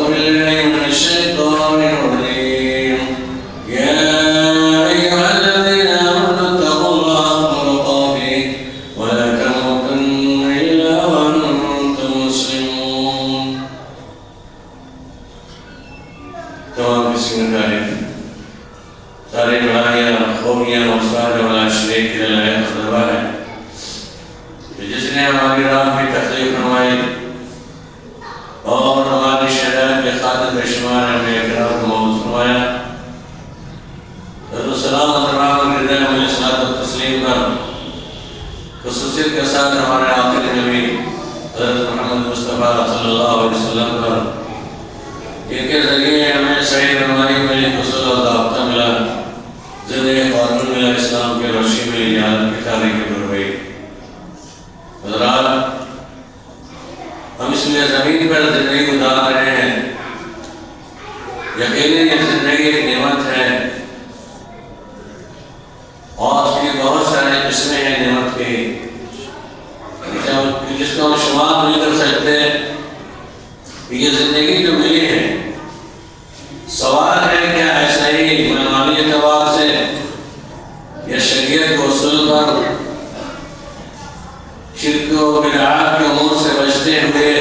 بالله من الشيطان الرجيم يا أيها الذين آمنوا اتقوا الله حق تقاته ولا تموتن إلا وأنتم مسلمون. تمام بسم الله. سارے بھائیاں خوبیاں مصالح والا شریک اللہ خدا ہے جس نے ہماری راہ میں تخلیق فرمائی اور ہماری شریعت کے خاطر بے شمار ہمیں اکرام کو موجود فرمایا. حضرت سلام رحمۃ اللہ علیہ الصلوۃ والتسلیم پر خصوصیت کے ساتھ ہمارے آخری نبی حضرت محمد مصطفیٰ صلی اللہ علیہ وسلم پر جن کے ذریعے ہمیں صحیح رہنمائی ملی، اصول و ضابطہ ملا، زندگی قانون ملا، اسلام کی روشنی ملی، یاد کی تاریخ پر ہوئی. حضرات، ہم اس لیے زمین پر زندگی گزار رہے ہیں. یقیناً یہ زندگی ایک نعمت ہے اور اس کی بہت سارے قسمیں ہیں نعمت کی جس کو ہم شمار نہیں کر سکتے. یہ زندگی جو ملی ہے، سوال ہے کیا ایسا ہی معنوی اعتبار سے یا شریعت کو اصول پر شرک و بدعات کے امور سے بچتے ہوئے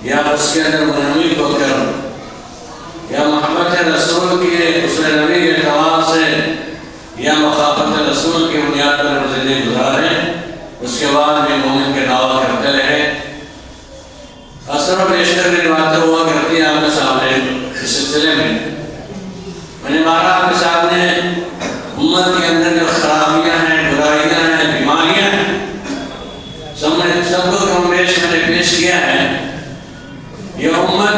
یا اس کے اندر منوی ہو کر یا محبت رسول کی اسوہ نبی کے اعتبار سے یا مخافت رسول کی بنیاد پر ہم زندگی گزاریں، اس کے بعد بھی مومن کے دعویٰ کرتے رہے. اثر و بیشتر کی باتیں ہوا کرتی ہیں آپ کے سامنے. اس سلسلے میں نے مارا آپ کے سامنے امت کے اندر جو خرابیاں ہیں، برائیاں ہیں، بیماریاں ہیں، سب کو کم بیش میں نے پیش کیا ہے. یہ امت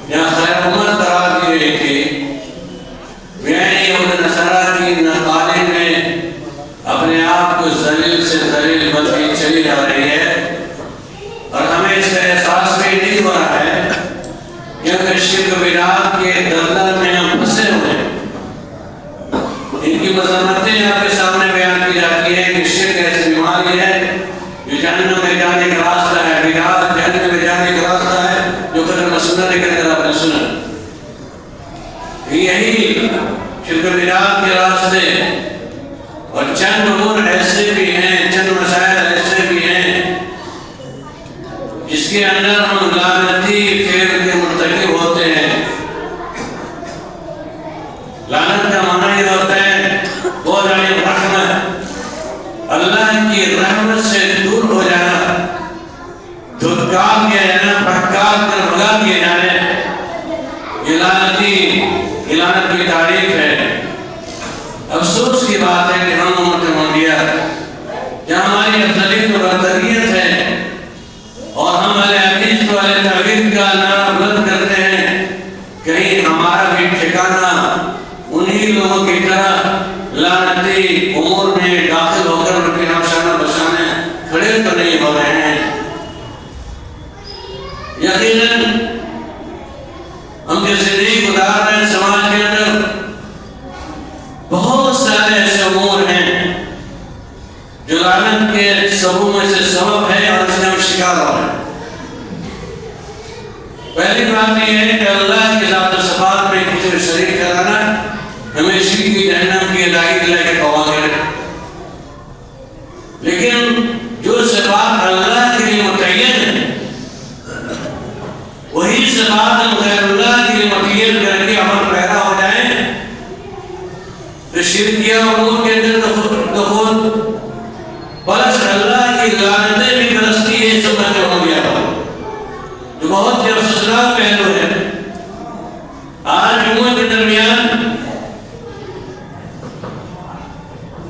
یا خیر امت قرار دی گئی تھی. یعنی یہود نصارہ کی نقالے میں اپنے آپ کو ذلیل سے ذلیل بنتی چلی جا رہی ہے اور ہمیں اس کا احساس بھی نہیں ہو رہا ہے کیونکہ شرک و بدعات کے دلدل میں ہم پھنسے ہوئے ہیں. ان کی مذمتیں آپ کے سامنے بیان کی جاتی ہے کہ شرک ایسی بیماری ہے جو جہنم میں جانے کا راستہ ہے، بدعات جہنم میں جانے کا راستہ ہے جو قدر مسئلہ نے کہتے ہیں آپ نے سنا. یہی شرک و بدعات کے راستے اور چند امور ایسے بھی ہیں، چند مسائل ایسے بھی ہیں جس کے اندر ہم لعنتی فعل کے مرتکب ہوتے ہیں. لعنت کا معنی یہ ہوتا ہے بعد عن الرحمت، اللہ کی رحمت سے دور ہو جانا، دھتکار کیا جانا، بھٹکار کر بھگا کیے جانے. یہ لعنت کی تعریف ہے. افسوس کی بات ہے کہ ہم امت محمدیہ جہاں ہماری افضلیت و برتریت ہے اور ہم اہل حدیث کو اہل توحید کا نام بلند کرتے ہیں، کہیں ہمارا بھی ٹھکانہ انہی لوگوں کی طرح لعنتی امور میں داخل ہو کر ان کے نام شانہ بشانے کھڑے تو نہیں ہو رہے ہیں. یقیناً ہم جو زندگی گزار رہے ہیں سماج کے اندر بہت سارے ایسے امور ہیں جو لعنت کے سبب میں سے سبب ہے اور اس میں ہم شکار ہو رہے ہیں. پہلی بات یہ ہے کہ اللہ کی ذات و صفات میں کسی کو شریک کرانا ہمیشہ کی جہنم کی ادائی دلائی کے قواعد ہے. لیکن جو صفات اللہ کے لیے متعین ہے وہی صفات ہم غیر اللہ کے لیے متعین کر کے عمل پیدا ہو جائیں تو شرکیہ امور کے اندر دخول بلس اللہ کی لعنتیں بھی برستی ہے. سمجھ ہو گیا جو بہت ہی افسوسناک پہلو ہے. آج امت کے درمیان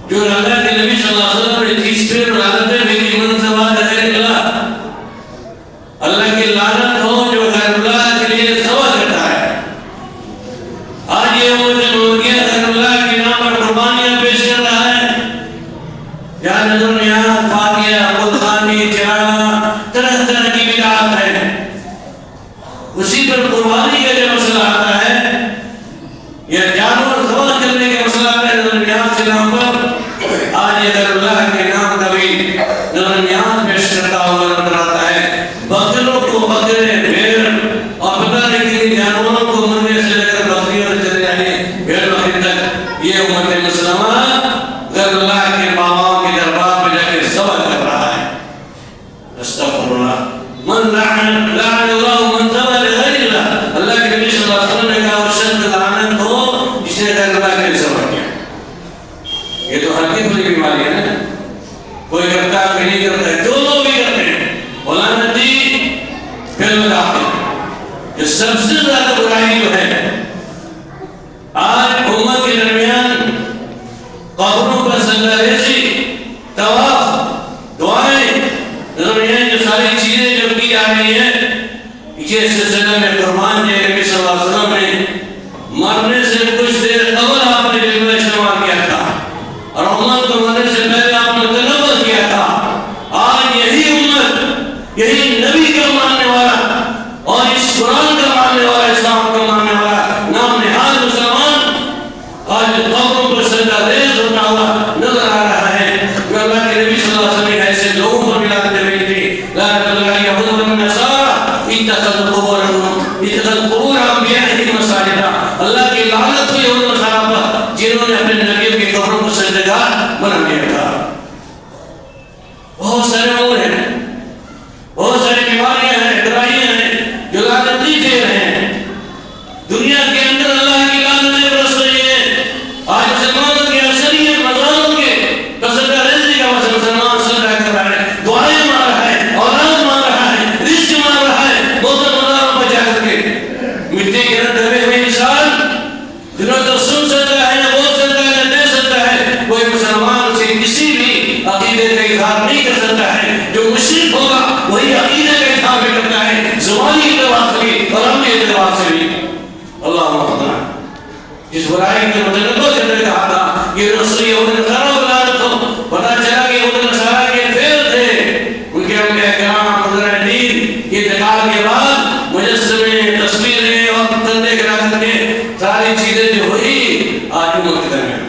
جو اللہ کے نبی صلی اللہ علیہ وسلم نے 30 پھر لعنتیں بھیجی من سوا غیر اللہ، اللہ کی لعنت ہو جو غیر اللہ کے لیے سوا کرتا ہے. آج یہ امت محمدیہ غیر اللہ کے نام پر قربانیاں پیش کر رہا ہے. یا نظر یہاں فاتحہ قربانی چڑھانا طرح طرح کی بدعات ہے. اسی پر قربانی کا جو مسئلہ آتا ہے یا جانور ذبح کرنے کا مسئلہ آتا ہے نظریات سے نام پر آج یہ غیر اللہ کے نام کا بھی نظریات پیش کرتا ہوا نظر آتا ہے. بکروں کو بکرے بھیڑ اور پتہ نہیں کہ سب سے زیادہ برائی جو ہے آج امت کے درمیان قبروں پر سجدہ ریزی، طواف، دعائیں، درمیان جو ساری چیزیں جو کی جا رہی ہیں، یہ سلسلہ میں قربان دے نبی صلی اللہ علیہ وسلم نے مرنے سے کچھ دیر قبل آپ نے جلوہ استعمال کیا تھا اور امت کو مرنے سے پہلے آپ نے تنبہ کیا تھا۔ آج یہی امت، یہی نبی کا ماننے والا اور اس قرآن کا ماننے والا، اسلام کا ماننے والا نام نہاد مسلمان آج قبروں پر سجدہ ریز ہوتا ہوا نظر آ رہا ہے۔ جو اللہ کے نبی صلی اللہ علیہ وسلم نے ایسے لوگوں پر ملاد دے رہی تھی، لعنت اللہ علیہ یہود والنصارى اتخذوا قبور انبیائہم مساجدا، اللہ کی لعنت ہوئی یہود والنصارى پر جنہوں نے اپنے نبیوں کی قبروں کو سجدگاہ بنا دیا تھا۔ بہت سارے امور ہیں، بہت ساری بیماریاں ہیں، برائیاں ہیں جو لعنتی دے رہے ہیں۔ دنیا کے اندر اللہ کی لعنتیں برس رہی ہیں۔ آج مسلمانوں کی اکثریت مزاروں کے سجدہ ریزی کا مسلمان سجدہ کر رہا ہے، دعائیں مانگ رہا ہے، اولاد مانگ رہا ہے، رزق مانگ رہا ہے، بہت مزاروں پر جا کر کے مٹی کے اندر دبے ہوئے انسان جنہوں تو سن سکتا ہے نہ بول سکتا ہے نہ دے سکتا ہے، کوئی مسلمان سے کسی بھی عقیدے کا اظہار نہیں کر سکتا ہے۔ جو مشرک ہوگا وہی عقیدے کا اظہار بھی کرتا ہے، زبانی اعتبار سے بھی اور عملی اعتبار سے بھی۔ اللہ محمد جس برائی کے متنبع کے اندر کہا تھا کہ رسول یہود نصارہ کو لعنت ہو، پتہ چلا کہ یہود نصارہ کے فعل تھے، ان کے انبیاء کرام حضرات دین کے انتقال کے بعد مجسمے، تصویریں اور تندے کرا کر کے ساری چیزیں جو ہوئی آج امت کے درمیان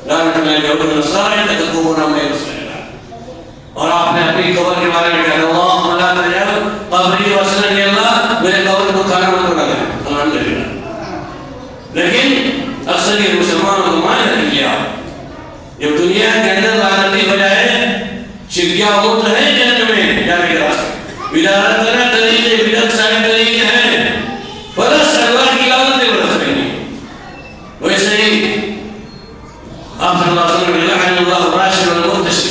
لعنت اللہ یہود نصارہ اتخذوا قبور انبیائہم مساجدا۔ اور آپ نے اپنی قبر کے بارے میں کہا اللہم لا تجعل قبری وصلا، یا اللہ میرے قبر کو کھانا مت بنا دے۔ الحمدللہ۔ لیکن اکثریت مسلمانوں کو مانا نہیں کیا۔ جب دنیا کے اندر لعنتی بجائے شرکیہ امور ہے جنت میں جانے کے راستے، بدعت کرنا طریقے، بدعت سارے طریقے ہیں، برس اللہ کی لعنتیں برس رہی ہیں۔ ویسے ہی آپ صلی اللہ علیہ وسلم نے لعن اللہ الراشد والمرتشی،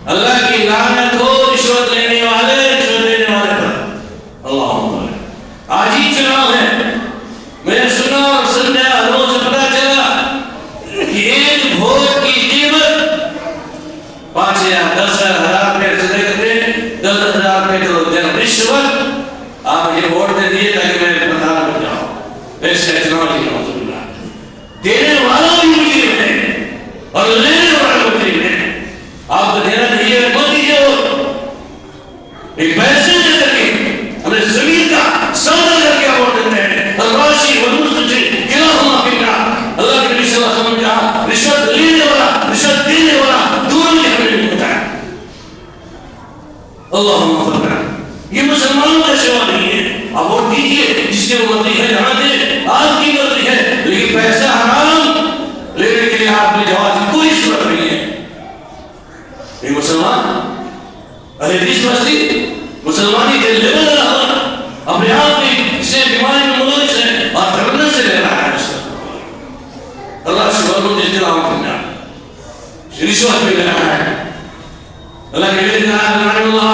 اللہ کی لعنت ہو رشوت لینے والے، رشوت لینے والے پر۔ اللہم آج ہی چناؤ ہے، میں نے سنا اور سمجھا، لوگوں سے پتا چلا کہ ایک ووٹ کی قیمت 5,000 10,000 روپے سے لے کر 10,000 روپے تو رشوت آپ یہ ووٹ دے دیے تاکہ میں پردھان بن جاؤں۔ ایسے چناؤ دینے والا بھی مجرم ہے اور لینے والا مجرم ہے۔ آپ کو دینا چاہیے مت دیجیے ووٹ، ایک پیسے دے کر کے ہمیں زمین کا سودا کر کے ووٹ دیتے ہیں۔ الراشی والمرتشی کلاہما فی النار، اللہ کے نبی صلی اللہ علیہ وسلم نے کہا رشوت لینے والا، رشوت دینے والا دونوں ہی ہمیں نہیں ہوتا ہے۔ اللہم اغفر، یہ مسلمانوں کا شعار نہیں ہے۔ آپ ووٹ دیجیے جس کے وہ مرضی ہے، جہاں دے آپ کی مرضی ہے، لیکن پیسہ حرام لینے کے لیے آپ نے جواز کی کوئی صورت نہیں ہے۔ یہ مسلمان اہل حدیث مسجد مسلمانی کے لیول رہا، اپنے آپ کی اسے بیماری میں ملوث ہے اور دھرنے سے لے رہا ہے۔ اللہ سے بولو جس دن آؤں کرنا رشوت بھی لے رہا ہے۔ اللہ کے لیے لعنت اللہ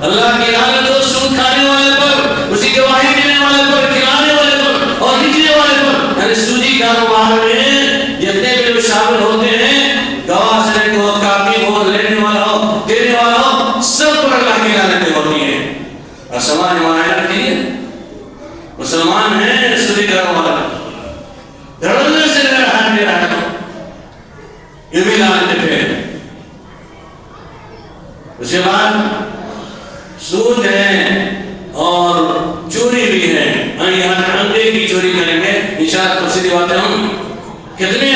اللہ کی لعنت ہو سود کھانے والے پر، اسی گواہی دینے والے پر، کھلانے والے پر اور نکلنے والے پر۔ یعنی سودی کاروبار میں جتنے بھی لوگ شامل ہوتے ہیں، گواہ سے لے کو کاتب ہو، لینے والا ہو، دینے والا ہو، سب پر اللہ کی لعنتیں ہوتی ہیں۔ اور سماج ہمارا نہیں ہے، مسلمان ہیں سودی کاروبار دھڑنے سے لے رہا ہے، میرا یہ بھی لعنتیں پھر۔ اس کے بعد سود ہے اور چوری بھی ہے۔ ہم یہاں انڈے کی چوری کریں گے انشاءاللہ، تو سیدھی بات ہے ہم کتنے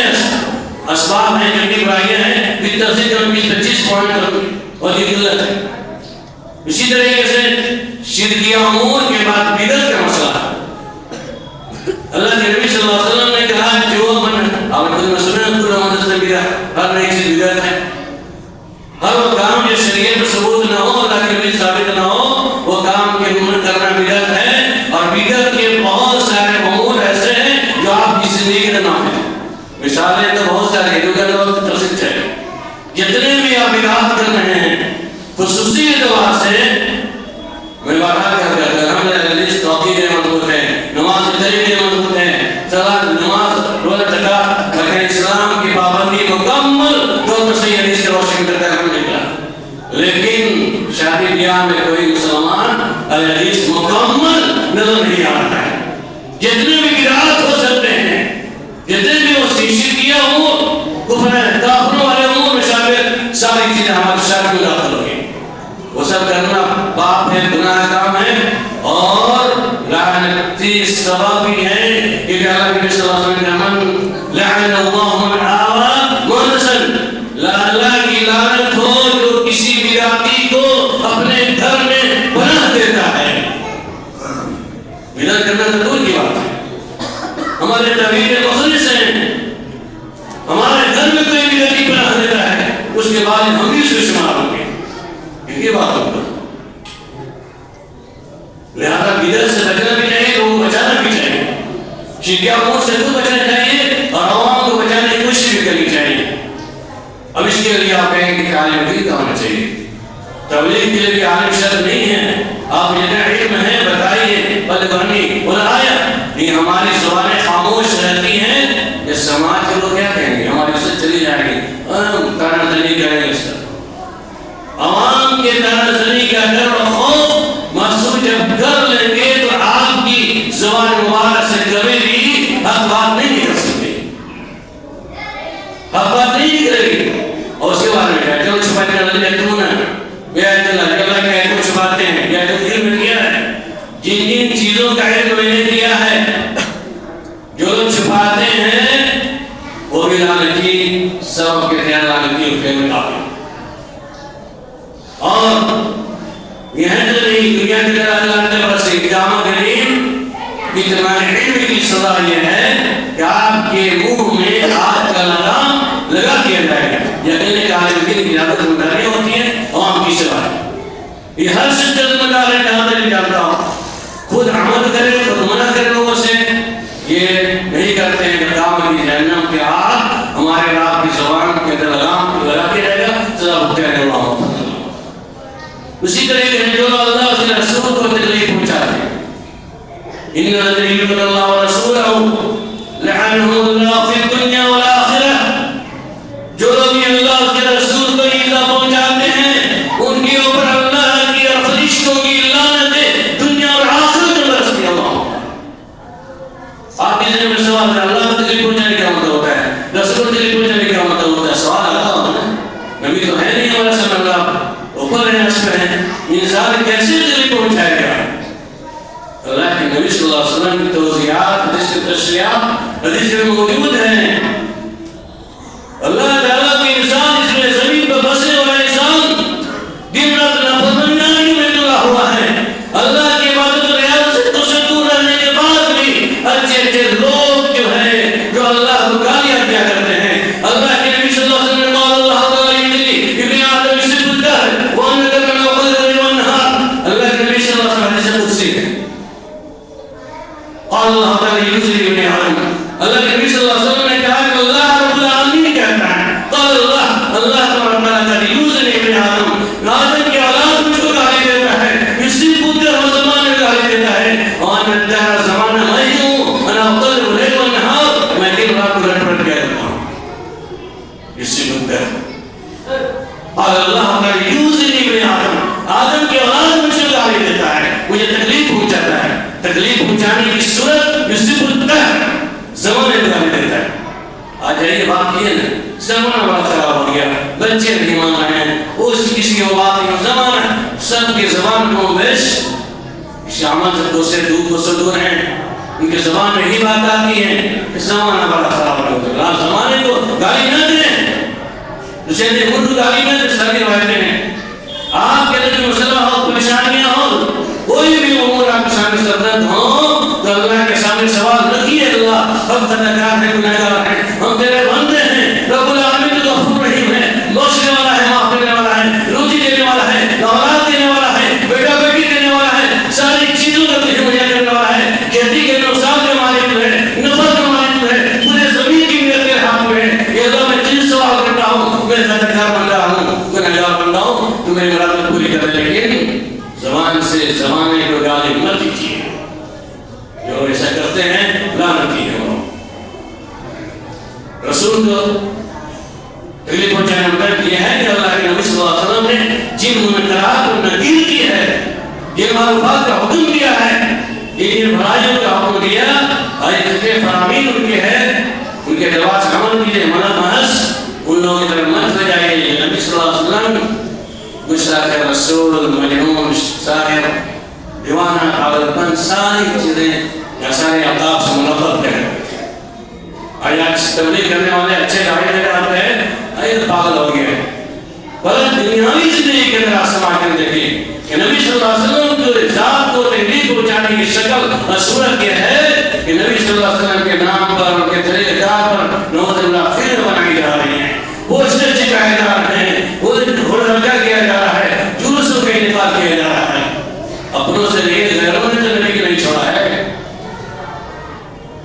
اسباب ہیں جن کی برائیاں ہیں، پھر تفصیل میں 25 پوائنٹ کروں اور یہ غلط ہے۔ اسی طریقے سے شرکیہ امور کے بعد بدعت کا مسئلہ، اللہ کے نبی صلی اللہ علیہ وسلم نے کہا جو من آپ نے سنا کل محدث بدعت، ہر نئی چیز بدعت ہے۔ ہر وہ کام جو شریعت میں ثبوت نہ ہو، اللہ کے نبی ثابت نہ ہو، وہ کام کے عمل کرنا بدعت ہے۔ اور بدعت کے بہت سارے امور ایسے ہیں جو آپ کی زندگی کا نام ہے۔ مثالیں تو بہت سارے ہیں، کیونکہ وقت تفصیل چاہیے۔ جتنے بھی آپ بدعت کر رہے ہیں خصوصی اعتبار سے میں بات کر رہا حدیث مکمل نظر نہیں آ رہا ہے. جتنے بھی بدعات ہو سکتے ہیں، جتنے بھی وہ شرکیہ امور، کفر کافروں والے امور میں شامل ساری چیزیں ہمارے شرع میں داخل ہو گئی. وہ سب کرنا پاپ ہے، گناہ کام ہے اور لعنتی سبب بھی ہے. کہ اللہ کے صلی اللہ علیہ وسلم لعن اللہ من آوى محدثا، اللہ کی لعنت ہو جو کسی بدعتی کو اپنے گھر میں پناہ دیتا ہے. بدعت کرنا تو دور کی بات ہے، ہمارے توحید مخلص ہیں، ہمارے گھر میں کوئی بدعتی پناہ دیتا ہے اس کے بعد ہم بھی اس کو شمار ہوں گے. یہ بات ہوگا. لہذا بدعت سے بچنا بھی چاہیے، لوگوں کو بچانا بھی چاہیے. شرکیہ امور سے تو بچنا چاہیے اور عوام کو بچانے کی کوشش بھی کرنی چاہیے. اب اس کے لیے آپ کہیں کہ عالم دین کا ہونا چاہیے. تبلیغ کے لیے بھی عالم شرط نہیں ہے. آپ جتنا علم ہے بتائیے، بلغنی بلایا. یہ ہماری زبانیں خاموش رہتی ہیں، یہ سماج کے لوگ کیا کہیں گے؟ ہماری سے چلی جائیں گے، تانا زنی کریں گے. اس عوام کے تانا زنی کا ڈر و خوف محسوس جب کر لیں گے تو آپ کی زبان مبارک سے کبھی بھی حق بات نہیں کر سکتے، حق بات نہیں کرے گی. اور اس کے بارے میں کیا جو چھپانے کا لگے تو نا بیعت اللہ کے آیت کو چھپاتے ہیں. یا جو علم میں کیا ہے، جن جن چیزوں کا علم میں نے دیا ہے جو لوگ چھپاتے ہیں وہ بھی لعنتی سب کے خیال لعنتی اس کے میں کافی. اور یہ ہے تو نہیں دنیا کی طرح اللہ نے بس اقدام کریم کہ تمہارے علم کی سزا یہ ہے کہ آپ کے منہ میں ہاتھ کا لگام لگا دیا جائے گا. یقین کہ عالم دین کی عادت ذمہ داریاں ہوتی ہیں عوام کی سزا ہے. یہ ہر شخص ذمہ دار ہے، جہاں تک جانتا ہوں. خود عمل کرے، خود منع کرے لوگوں سے. یہ نہیں کرتے ہیں کہ کام کی جہنم کے آگ ہمارے رات کی زبان کے اندر لگام لگا کے رہے گا، سزا بھگتے رہے گا. اسی طرح جو اللہ اس کے رسول کو تکلیف پہنچاتے ہیں، ان الذين يؤمنون بالله ورسوله لعنهم الله في الدنيا والآخرة. جو لوگ اللہ اس کے رسول کو ایذا پہنچاتے ہیں ان کے اوپر اللہ کی اور فرشتوں کی لعنت دنیا اور آخرت میں برستی. اللہ آپ کے ذہن میں سوال ہے اللہ کو تکلیف پہنچانے کا مطلب ہوتا ہے، رسول کو تکلیف پہنچانے کا مطلب ہوتا ہے. سوال آتا ہوتا ہے نبی تو ہے نہیں ہمارا سب اللہ اوپر ہے، اس پہ ہے، انسان کیسے تکلیف پہنچائے گا؟ اللہ کے نبی صلی اللہ علیہ وسلم کی توضیحات، حدیث کی تشریحات حدیث میں موجود ہیں. اللہ تعالیٰ کے انسان اس میں زمین پر بسنے والا انسان دن رات نافرمانی میں ڈلا ہوا ہے. اللہ کی عبادت و ریاضت سے تو دور رہنے کے بعد بھی اچھے اچھے لوگ جو ہیں جو اللہ کو گالیاں دیا کرتے ہیں. اللہ کے نبی صلی اللہ علیہ وسلم قال اللہ تعالیٰ ابن آدم يسب الدهر وأنا كما قال الليل والنهار. اللہ کے نبی صلی اللہ علیہ وسلم حدیث قدسی ہے. قال اللہ تعالیٰ یوزی ابن آدم. اللہ کے نبی صلی اللہ علیہ وسلم نے کہا کہ اللہ رب العالمین کہتا ہے قال اللہ تبارک تعالیٰ یوزی ابن آدم، آدم کی اولاد مجھ کو گالی دیتا ہے، یسب الدهر زمانے میں گالی دیتا ہے. وأنا الدهر زمانہ میں ہوں، انا اقلب الليل والنهار، میں دن رات کو رٹ پٹ کہتا ہوں. یسب الدهر اور اللہ تعالیٰ یوزنی ابن آدم، آدم کی اولاد مجھے گالی دیتا ہے، مجھے تکلیف پہنچاتا ہے. تکلیف پہنچانے کی صورت یسب الدهر زمانے میں گالی دیتا ہے. آج یہ بات یہ ہے زمانہ بڑا خراب ہو گیا، بچے نہیں مان رہے ہیں، اس کسی کی بات نہیں. زمانہ سب کی زبان کو بیش شامل کو سے دور ہیں، ان کی زبان میں ہی بات آتی ہے. زمانہ بڑا خراب ہو گیا. آپ زمانے کو گالی نہ دیں، دوسرے نے اردو گالی میں تو ساری روایتیں ہیں. آپ کے اندر مسئلہ ہو، پریشانیاں ہو، کوئی بھی امور آپ کے سامنے سردرد ہو تو اللہ کے سامنے سوال رکھیے. اللہ ہم خطاکار ہیں، گناہگار ہیں، ہم تیرے بندے ہیں. رب العالمین تو غفور رحیم ہے، بخشنے والا ہے، معاف کرنے والا ہے، روزی دینے والا ہے، اولاد دینے والا ہے، بیٹا بیٹی دینے والا ہے، ساری چیزوں کا تجھے مہیا کرنے والا ہے. کھیتی کے نقصان کے مالک تو ہے، نفع کے مالک تو ہے، پورے زمین کی میرے تیرے ہاتھ میں ہے. یہ اللہ میں تجھے سوال کرتا ہوں، میں خطاکار بندہ ہوں، گناہگار بندہ ہوں، تو میری مراد پوری کر دے. لیکن زبان سے زمانے کو گالی مت دیجیے. جو ایسا کرتے ہیں لعنتی ہے. وہ رسول کو تکلیف پہنچانے کا مطلب یہ ہے کہ اللہ کے نبی صلی اللہ علیہ وسلم نے جن منکرات کو نکیر کی ہے، جن معروفات کا حکم ان بھلائیوں کا حکم دیا اور جتنے فرامین ان کے ہیں ان کے دعوات سے عمل کیجئے، منع محض ان لوگوں کی طرف مت ہو جائیے۔ نبی صلی اللہ علیہ وسلم گستاخ رسول، مجنون، ساحر، دیوانہ، پاگلپن، ساری چیزیں یا سارے عذاب سے منفرد کر رہے تھے۔ آج تبلیغ کرنے والے اچھے دعوے دے رہے ہیں، یہ پاگل ہو گئے، بلکہ دنیاوی زندگی کے اندر آسمان کے دیکھیں کہ نبی صلی اللہ علیہ وسلم کی ذات کو تکلیف پہنچانے کی شکل اور صورت یہ ہے کہ نبی صلی اللہ علیہ وسلم کے نام پر، ان کے طریقہ کار پر نعوذ باللہ فکر بنائی جا رہی ہیں، وہ اس سے چکائے جا رہے ہیں، وہ ہڑلکا کیا جا رہا ہے، جلوسوں کا انعقاد کیا جا رہا ہے۔ اپنوں سے نہیں، غیروں نے تو نبی کی نہیں چھوڑا ہے۔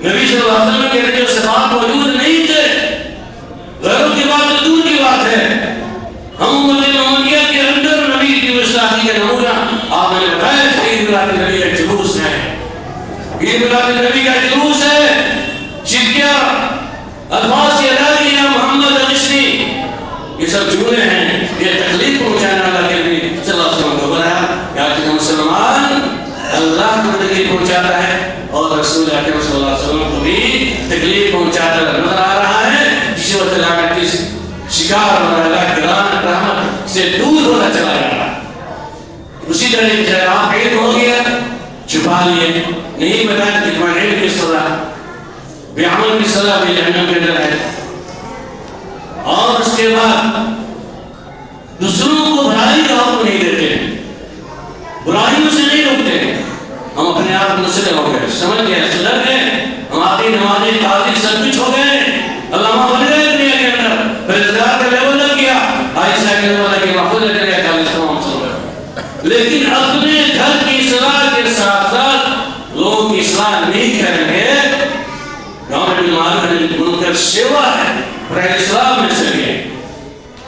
نبی صلی اللہ علیہ وسلم کے جو صفات موجود نہیں تھے، غیروں کی بات تو دور کی بات ہے۔ ہم امت محمدیہ کے اندر نبی کی گستاخی کا نمونہ آپ نے بتایا کہ عید میلاد نبی کا جلوس ہے، عید میلاد نبی کا جلوس ہے، چکیا الفاظ ادا کیا یا محمد عشری، یہ سب جملے ہیں، یہ تکلیف پہنچانے والا کے نبی صلی اللہ علیہ وسلم کو بتایا کہ مسلمان اللہ کو تکلیف پہنچاتا ہے اور رسول اکرم صلی اللہ علیہ وسلم کو بھی تکلیف پہنچاتا نظر آ رہا ہے، جس وقت اللہ کی شکار اور اللہ کی رحمت سے دور ہوتا چلا جا رہا ہے۔ اسی طرح سے آپ علم ہو گیا، چھپا لیے، نہیں بتایا کہ تمہارے علم کی سزا، بے عمل کی سزا بھی جہنم کے اندر ہے۔ اور اس کے بعد دوسروں کو بھلائی کا حکم نہیں دیتے، برائیوں سے نہیں روکتے۔ ہم اپنے آپ مسئلے ہو گئے، سمجھ گئے، سدھر گئے، ہم آتی نمازی قاضی سب کچھ ہو گئے، علامہ بن گئے دنیا کے اندر، فرزدار کا لیول لگ گیا، عائشہ کے لیول لگ گیا، محفوظ لگ گیا، لیکن اپنے گھر کی اصلاح کے ساتھ ساتھ لوگوں کی اصلاح نہیں کریں گے۔ امر بالمعروف منکر سیوا ہے، برائے اسلام میں سے ہے،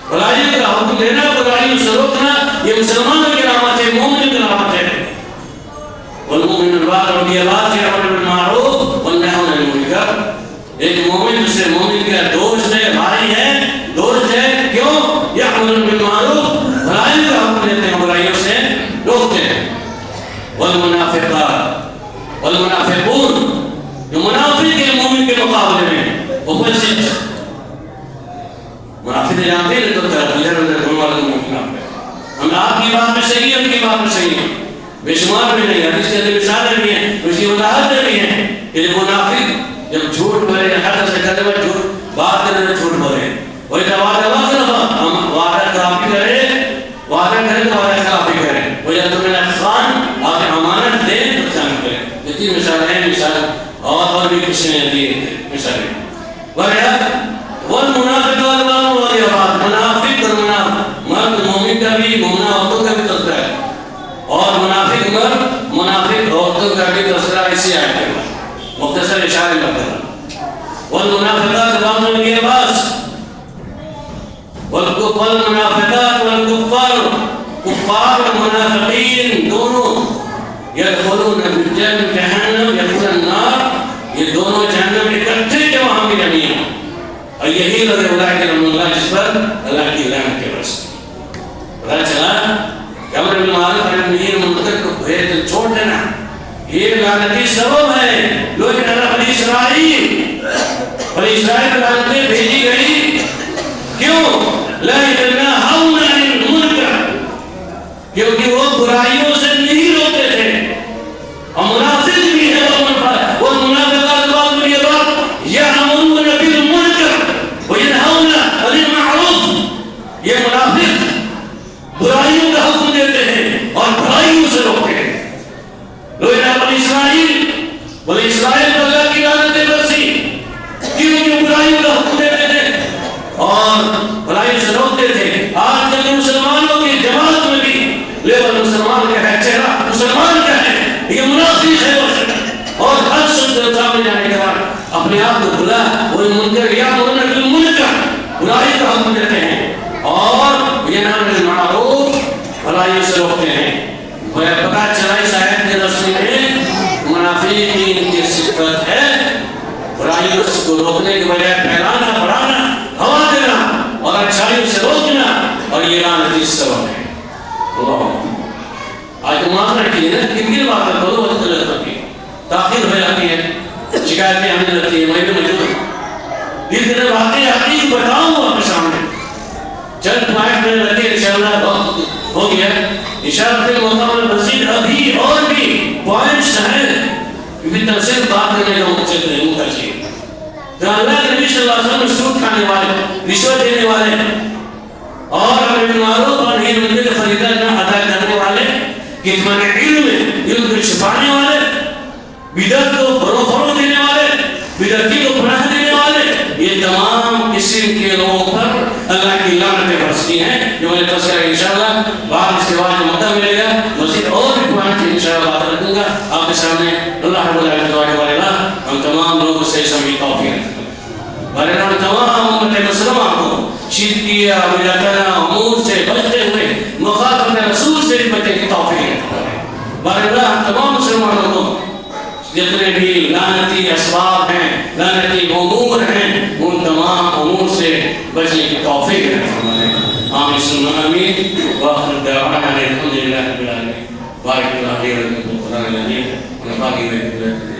بھلائی کا حکم دینا، برائیوں سے روکنا، یہ مسلمانوں کی علامت ہے، مومنوں کی علامت ہے۔ والمؤمن بعضهم ببعض يأمر بالمعروف وينهى عن المنكر۔ ایک مومن دوسرے مومن کا دوست ہے، بھائی ہے، دوست ہے، کیوں؟ یأمر بالمعروف، بھلائی کا حکم دیتے ہیں، برائیوں سے روکتے ہیں۔ والمنافقات والمنافقون، جو منافق کے مومن کے مقابلے میں اپوزٹ، منافق جانتے ہیں تو ادھر ادھر گھومنے والے منافق ہیں، ہم آپ کی بات میں صحیح ہیں، ان کی بات میں صحیح ہیں، بے شمار بھی نہیں، حدیث کے اندر مثالیں بھی ہیں، اس کی وضاحتیں بھی ہیں کہ منافق جب جھوٹ بولے، حد سے کلمہ جھوٹ، بات کرنے میں جھوٹ بولے، وہ وعدہ ہم وعدہ خلاف کرے، وعدہ کرے تو وعدہ خلاف کرے، وہ جب تمہیں خان آپ امانت دے تو خیانت کرے۔ یہ تین مثالیں ہیں، مثال اور بھی کچھ نہیں دیے مثالیں۔ والمنافقات والمنافقات، منافق اور منافق، مرد مومن کا بھی، مومنہ عورتوں کا بھی تذکرہ ہے، اور منافق مرد، منافق عورتوں کا بھی تذکرہ اسی آیت کے بعد مختصر اشارے کرتا ہے۔ والمنافقات بعضهم لباس والمنافقات والكفار، کفار اور منافقین دونوں يدخلون في جہنم، يدخلون النار، یہ دونوں جہنم اکٹھے جمع ہوں گے جميعا، اور یہی لوگ اولئک لعنهم اللہ، جس پر اللہ کی لعنت کے واسطے۔ پتہ چلا کہ امر بالمعروف اور نہی عن المنکر کو دل چھوڑ دینا یہ لعنتی سبب ہے۔ لوگ بنی اسرائیل کو لعنتیں بھیجی گئی، کیوں؟ لا يتناهون عن المنکر، کیونکہ وہ برائیوں سے نہیں روکتے تھے، اور منافق بھی ہے، وہ منافقات بعضهم لبعض يأمرون بالمنکر وينهون عن المعروف، یہ منافق برائیوں کا حکم دیتے ہیں اور برائیوں سے روکتے ہیں۔ لوگ بنی اسرائیل کو اللہ کی لعنتیں برسی، کیونکہ برائیوں کا حکم دیتے تھے اور برائیوں سے روکتے تھے۔ آج کل مسلمانوں کی جماعت میں بھی لیبل مسلمان کا ہے، چہرہ مسلمان کا ہے، یہ منافق ہے، اور ہر شخص سامنے جانے کے بعد اپنے آپ کو بھلا وہ منکر یامرون بالمنکر، برائی کا حکم دیتے ہیں اور ینہون عن المعروف، برائیوں سے روکتے ہیں۔ پتہ چلا اس آیت کے رسول میں منافقین کی صفت ہے برائیوں کو روکنے کے بجائے پھیلانا، بڑھانا، ہوا دینا اور اچھائیوں سے روکنا، اور یہ لعنتی سبب ہے۔ اللہ آج معاملہ کی ہے نا، کتنی باتیں کرو وہ غلط ہوتی ہے، شکایتیں آنے لگتی ہیں. میں بھی موجود ہوں. یہ دن واقعی حقیق بتاؤں آپ کے سامنے. چند پوائنٹ میں لگے انشاءاللہ بہت ہو گیا. انشاءاللہ محترم مزید ابھی اور بھی پوائنٹس ہیں کیونکہ تفصیل بات کرنے کا مقصد نہیں ہوتا چاہیے. تو اللہ کے نبی صلی اللہ علیہ وسلم سود کھانے والے, رشوت دینے والے اور امر بالمعروف اور نہی عن المنکر کے فریضہ نہ ادا کرنے والے, کتمان علم کو چھپانے والے, بدعت کو فروغ دینے والے, بدعتی کو پناہ دینے والے, یہ تمام قسم کے لوگوں پر اللہ کی لعنتیں برستی ہیں. جو میں نے تذکرہ انشاءاللہ بعد اس کے بعد موقع ملے گا مزید اور بھی پوائنٹ انشاءاللہ بات رکھوں گا آپ کے سامنے. اللہ رب العالمین ہم تمام لوگوں سے سمجھی توفیق بارے ہم تمام امت مسلمہ کو شرکی بدعتانہ امور سے بچتے ہوئے مخالفت رسول سے بچنے کی توفیق بارے اللہ ہم تمام مسلمانوں کو جتنے بھی لعنتی اسباب ہیں, لعنتی امور ہیں, ان تمام امور سے بچنے کی توفیق فرمائے. آمین ثم آمین. وآخر دعوانا الحمد للہ رب العالمین. بارک اللہ فی القرآن العظیم ونفعني بہ